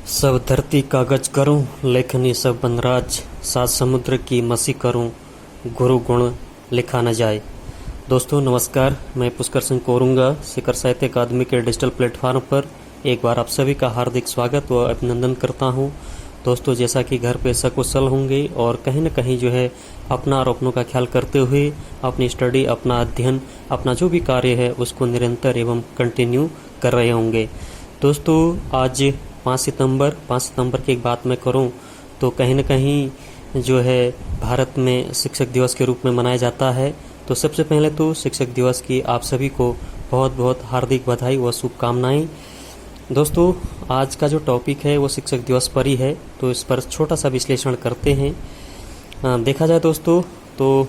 सब धरती कागज करूं, लेखनी सब बनराज, सात समुद्र की मसी करूं, गुरु गुण लिखा न जाए। दोस्तों नमस्कार, मैं पुष्कर सिंह कोरूंगा शिखर साहित्य अकादमी के डिजिटल प्लेटफॉर्म पर एक बार आप सभी का हार्दिक स्वागत व अभिनंदन करता हूं। दोस्तों जैसा कि घर पे सकुशल होंगे और कहीं न कहीं जो है अपना और अपनों का ख्याल करते हुए अपनी स्टडी, अपना अध्ययन, अपना जो भी कार्य है उसको निरंतर एवं कंटिन्यू कर रहे होंगे। दोस्तों आज 5 सितंबर की एक बात मैं करूं तो कहीं न कहीं जो है भारत में शिक्षक दिवस के रूप में मनाया जाता है। तो सबसे पहले तो शिक्षक दिवस की आप सभी को बहुत बहुत हार्दिक बधाई व शुभकामनाएं। दोस्तों आज का जो टॉपिक है वो शिक्षक दिवस पर ही है, तो इस पर छोटा सा विश्लेषण करते हैं। देखा जाए दोस्तों तो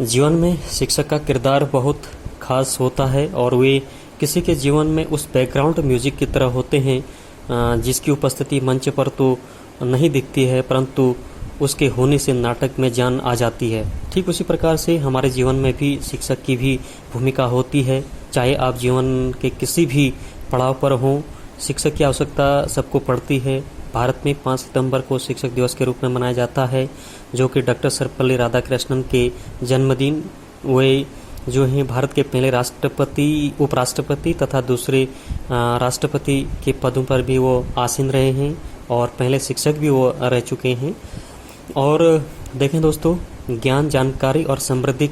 जीवन में शिक्षक का किरदार बहुत खास होता है और वे किसी के जीवन में उस बैकग्राउंड म्यूजिक की तरह होते हैं जिसकी उपस्थिति मंच पर तो नहीं दिखती है परंतु उसके होने से नाटक में जान आ जाती है। ठीक उसी प्रकार से हमारे जीवन में भी शिक्षक की भी भूमिका होती है। चाहे आप जीवन के किसी भी पड़ाव पर हों, शिक्षक की आवश्यकता सबको पड़ती है। भारत में 5 सितंबर को शिक्षक दिवस के रूप में मनाया जाता है, जो कि डॉक्टर सर्वपल्ली राधाकृष्णन के जन्मदिन वे जो हैं भारत के पहले राष्ट्रपति, उपराष्ट्रपति तथा दूसरे राष्ट्रपति के पदों पर भी वो आसीन रहे हैं और पहले शिक्षक भी वो रह चुके हैं। और देखें दोस्तों, ज्ञान, जानकारी और समृद्धि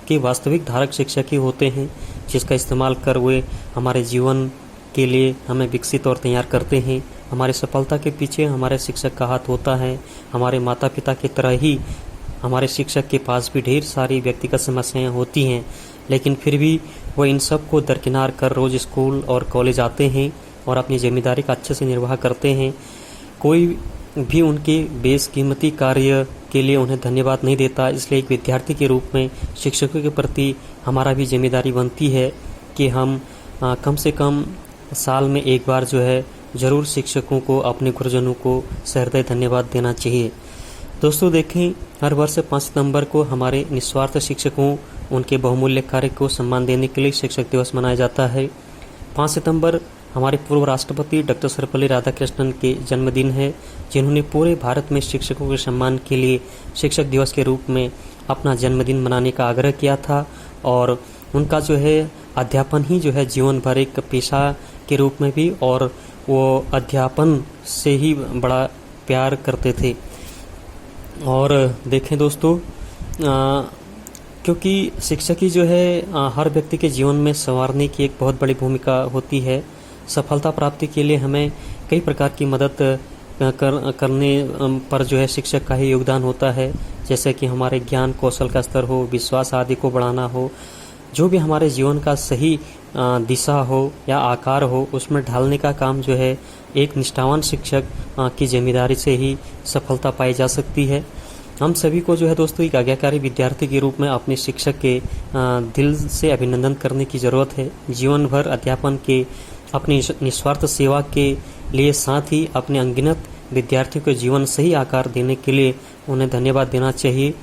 के वास्तविक धारक शिक्षक ही होते हैं, जिसका इस्तेमाल कर वे हमारे जीवन के लिए हमें विकसित और तैयार करते हैं। हमारी सफलता के पीछे हमारे शिक्षक का हाथ होता है। हमारे माता पिता की तरह ही हमारे शिक्षक के पास भी ढेर सारी व्यक्तिगत समस्याएं होती हैं, लेकिन फिर भी वो इन सब को दरकिनार कर रोज़ स्कूल और कॉलेज आते हैं और अपनी जिम्मेदारी का अच्छे से निर्वाह करते हैं। कोई भी उनके बेशकीमती कार्य के लिए उन्हें धन्यवाद नहीं देता। इसलिए एक विद्यार्थी के रूप में शिक्षकों के प्रति हमारा भी जिम्मेदारी बनती है कि हम कम से कम साल में एक बार जो है ज़रूर शिक्षकों को, अपने गुरुजनों को सहृदय धन्यवाद देना चाहिए। दोस्तों देखें, हर वर्ष 5 सितंबर को हमारे निस्वार्थ शिक्षकों, उनके बहुमूल्य कार्य को सम्मान देने के लिए शिक्षक दिवस मनाया जाता है। 5 सितंबर हमारे पूर्व राष्ट्रपति डॉक्टर सर्वपल्ली राधाकृष्णन के जन्मदिन है, जिन्होंने पूरे भारत में शिक्षकों के सम्मान के लिए शिक्षक दिवस के रूप में अपना जन्मदिन मनाने का आग्रह किया था। और उनका जो है अध्यापन ही जो है जीवन भर एक पेशा के रूप में भी, और वो अध्यापन से ही बड़ा प्यार करते थे। और देखें दोस्तों, क्योंकि शिक्षक ही जो है हर व्यक्ति के जीवन में संवारने की एक बहुत बड़ी भूमिका होती है। सफलता प्राप्ति के लिए हमें कई प्रकार की मदद करने पर जो है शिक्षक का ही योगदान होता है, जैसे कि हमारे ज्ञान कौशल का स्तर हो, विश्वास आदि को बढ़ाना हो, जो भी हमारे जीवन का सही दिशा हो या आकार हो उसमें ढालने का काम जो है एक निष्ठावान शिक्षक की जिम्मेदारी से ही सफलता पाई जा सकती है। हम सभी को जो है दोस्तों एक आज्ञाकारी विद्यार्थी के रूप में अपने शिक्षक के दिल से अभिनंदन करने की ज़रूरत है। जीवन भर अध्यापन के अपनी निस्वार्थ सेवा के लिए साथ ही अपने अनगिनत विद्यार्थियों के जीवन सही आकार देने के लिए उन्हें धन्यवाद देना चाहिए।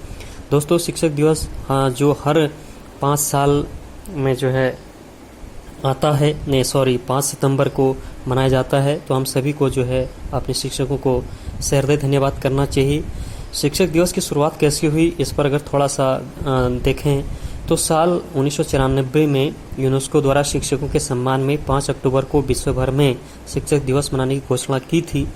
दोस्तों शिक्षक दिवस जो हर 5 साल में जो है आता है, 5 सितंबर को मनाया जाता है, तो हम सभी को जो है अपने शिक्षकों को सहृदय धन्यवाद करना चाहिए। शिक्षक दिवस की शुरुआत कैसी हुई, इस पर अगर थोड़ा सा देखें तो साल 1994 में यूनेस्को द्वारा शिक्षकों के सम्मान में 5 अक्टूबर को विश्व भर में शिक्षक दिवस मनाने की घोषणा की थी,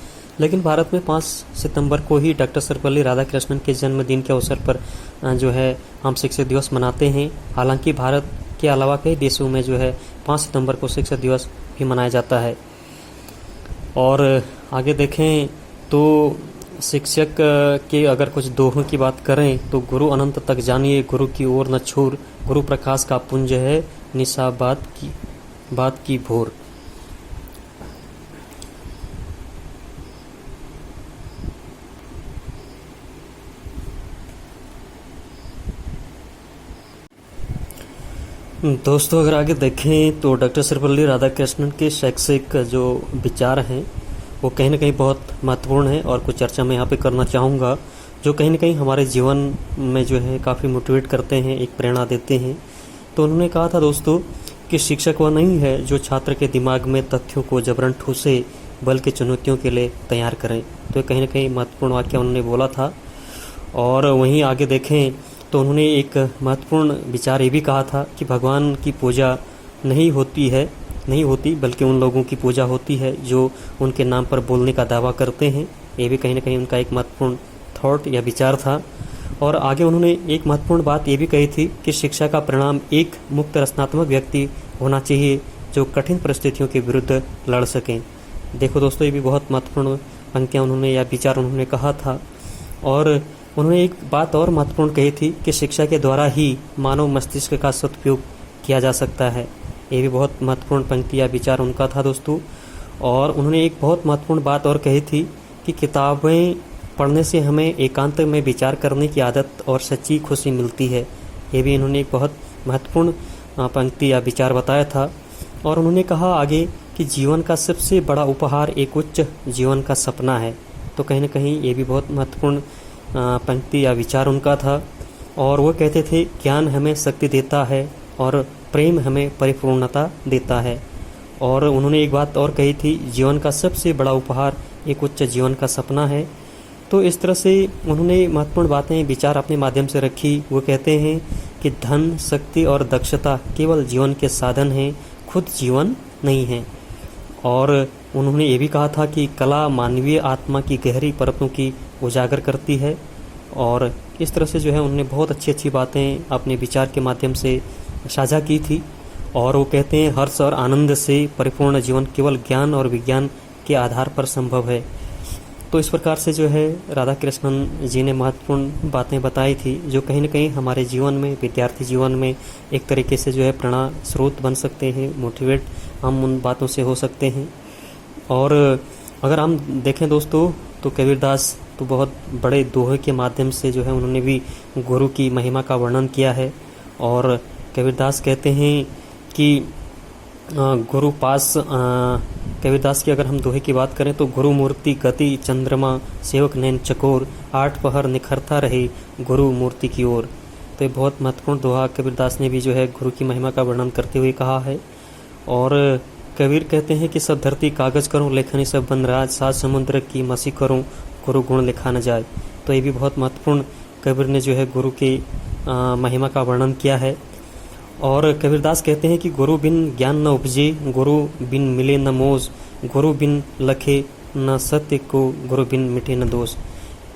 लेकिन भारत में 5 सितंबर को ही डॉक्टर सर्वपल्ली राधाकृष्णन के जन्मदिन के अवसर पर जो है हम शिक्षक दिवस मनाते हैं। हालांकि भारत के अलावा कई देशों में जो है 5 सितंबर को शिक्षक दिवस भी मनाया जाता है। और आगे देखें तो शिक्षक के अगर कुछ दोहों की बात करें तो गुरु अनंत तक जानिए, गुरु की ओर न छोर, गुरु प्रकाश का पुंज है, निशा बात की भोर। दोस्तों अगर आगे देखें तो डॉक्टर सर्वपल्ली राधाकृष्णन के शैक्षिक जो विचार हैं वो कहीं ना कहीं बहुत महत्वपूर्ण है और कुछ चर्चा मैं यहाँ पे करना चाहूँगा, जो कहीं ना कहीं हमारे जीवन में जो है काफ़ी मोटिवेट करते हैं, एक प्रेरणा देते हैं। तो उन्होंने कहा था दोस्तों कि शिक्षक वह नहीं है जो छात्र के दिमाग में तथ्यों को जबरन ठूसे बल्कि चुनौतियों के लिए तैयार करें। तो कहीं ना कहीं महत्वपूर्ण वाक्य उन्होंने बोला था। और वहीं आगे देखें तो उन्होंने एक महत्वपूर्ण विचार ये भी कहा था कि भगवान की पूजा नहीं होती बल्कि उन लोगों की पूजा होती है जो उनके नाम पर बोलने का दावा करते हैं। ये भी कहीं ना कहीं उनका एक महत्वपूर्ण थॉट या विचार था। और आगे उन्होंने एक महत्वपूर्ण बात ये भी कही थी कि शिक्षा का परिणाम एक मुक्त रचनात्मक व्यक्ति होना चाहिए जो कठिन परिस्थितियों के विरुद्ध लड़ सकें। देखो दोस्तों, ये भी बहुत महत्वपूर्ण पंक्तियाँ उन्होंने या विचार उन्होंने कहा था। और उन्होंने एक बात और महत्वपूर्ण कही थी कि शिक्षा के द्वारा ही मानव मस्तिष्क का सदुपयोग किया जा सकता है। ये भी बहुत महत्वपूर्ण पंक्ति या विचार उनका था दोस्तों। और उन्होंने एक बहुत महत्वपूर्ण बात और कही थी कि किताबें पढ़ने से हमें एकांत में विचार करने की आदत और सच्ची खुशी मिलती है। ये भी इन्होंने एक बहुत महत्वपूर्ण पंक्ति या विचार बताया था। और उन्होंने कहा आगे कि जीवन का सबसे बड़ा उपहार एक उच्च जीवन का सपना है। तो कहीं ना कहीं ये भी बहुत महत्वपूर्ण पंक्ति या विचार उनका था। और वो कहते थे, ज्ञान हमें शक्ति देता है और प्रेम हमें परिपूर्णता देता है। और उन्होंने एक बात और कही थी, जीवन का सबसे बड़ा उपहार एक उच्च जीवन का सपना है। तो इस तरह से उन्होंने महत्वपूर्ण बातें विचार अपने माध्यम से रखी। वो कहते हैं कि धन, शक्ति और दक्षता केवल जीवन के साधन हैं, खुद जीवन नहीं है। और उन्होंने ये भी कहा था कि कला मानवीय आत्मा की गहरी परतों की उजागर करती है। और इस तरह से जो है उन्होंने बहुत अच्छी अच्छी बातें अपने विचार के माध्यम से साझा की थी। और वो कहते हैं, हर्ष और आनंद से परिपूर्ण जीवन केवल ज्ञान और विज्ञान के आधार पर संभव है। तो इस प्रकार से जो है राधा कृष्णन जी ने महत्वपूर्ण बातें बताई थी जो कहीं ना कहीं हमारे जीवन में, विद्यार्थी जीवन में एक तरीके से जो है प्रेरणा स्रोत बन सकते हैं, मोटिवेट हम उन बातों से हो सकते हैं। और अगर हम देखें दोस्तों तो कबीरदास तो बहुत बड़े दोहे के माध्यम से जो है उन्होंने भी गुरु की महिमा का वर्णन किया है। और कबीरदास कहते हैं कि गुरु पास कबीरदास की अगर हम दोहे की बात करें तो गुरु मूर्ति गति चंद्रमा सेवक नैन चकोर, 8 पहर निखरता रहे गुरु मूर्ति की ओर। तो ये बहुत महत्वपूर्ण दोहा कबीरदास ने भी जो है गुरु की महिमा का वर्णन करते हुए कहा है। और कबीर कहते हैं कि सब धरती कागज करूं, लेखनी सब बन राज, 7 समुद्र की मसी करूं, गुरु गुण लिखा न जाए। तो ये भी बहुत महत्वपूर्ण कबीर ने जो है गुरु की महिमा का वर्णन किया है। और कबीरदास कहते हैं कि गुरु बिन ज्ञान न उपजे, गुरु बिन मिले न मोज, गुरु बिन लखे न सत्य को, गुरु बिन मिटे न दोष।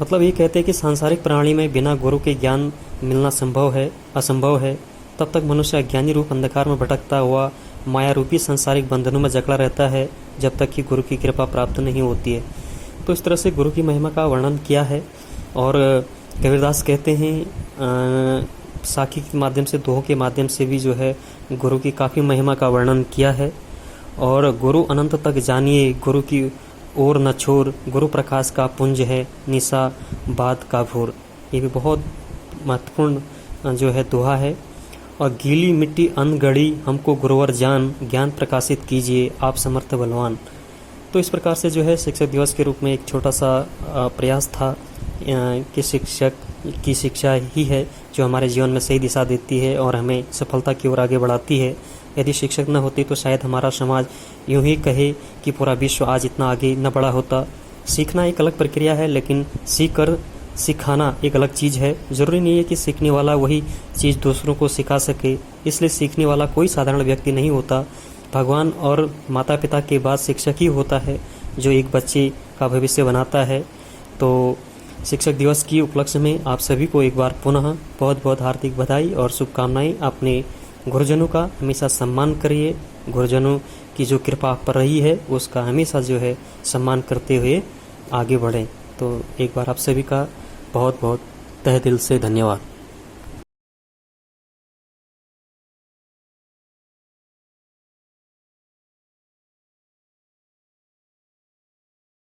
मतलब ये कहते हैं कि सांसारिक प्राणी में बिना गुरु के ज्ञान मिलना असंभव है। तब तक मनुष्य अज्ञानी रूप अंधकार में भटकता हुआ माया रूपी सांसारिक बंधनों में जकड़ा रहता है जब तक कि गुरु की कृपा प्राप्त नहीं होती है। तो इस तरह से गुरु की महिमा का वर्णन किया है। और कबीरदास कहते हैं साखी के माध्यम से, दोहों के माध्यम से भी जो है गुरु की काफ़ी महिमा का वर्णन किया है। और गुरु अनंत तक जानिए, गुरु की ओर न छोर, गुरु प्रकाश का पुंज है, निशा बाद का भोर। ये भी बहुत महत्वपूर्ण जो है दोहा है। और गीली मिट्टी अनगढ़ी हमको गुरुवर जान, ज्ञान प्रकाशित कीजिए आप समर्थ बलवान। तो इस प्रकार से जो है शिक्षक दिवस के रूप में एक छोटा सा प्रयास था कि शिक्षक की शिक्षा ही है जो हमारे जीवन में सही दिशा देती है और हमें सफलता की ओर आगे बढ़ाती है। यदि शिक्षक न होते तो शायद हमारा समाज यूं ही कहे कि पूरा विश्व आज इतना आगे न बढ़ा होता। सीखना एक अलग प्रक्रिया है, लेकिन सीख कर सिखाना एक अलग चीज़ है। ज़रूरी नहीं है कि सीखने वाला वही चीज़ दूसरों को सिखा सके, इसलिए सीखने वाला कोई साधारण व्यक्ति नहीं होता। भगवान और माता पिता के बाद शिक्षक ही होता है जो एक बच्चे का भविष्य बनाता है। तो शिक्षक दिवस की उपलक्ष्य में आप सभी को एक बार पुनः बहुत बहुत हार्दिक बधाई और शुभकामनाएं। अपने गुरुजनों का हमेशा सम्मान करिए, गुरुजनों की जो कृपा आप पर रही है उसका हमेशा जो है सम्मान करते हुए आगे बढ़ें। तो एक बार आप सभी का बहुत बहुत तहे दिल से धन्यवाद।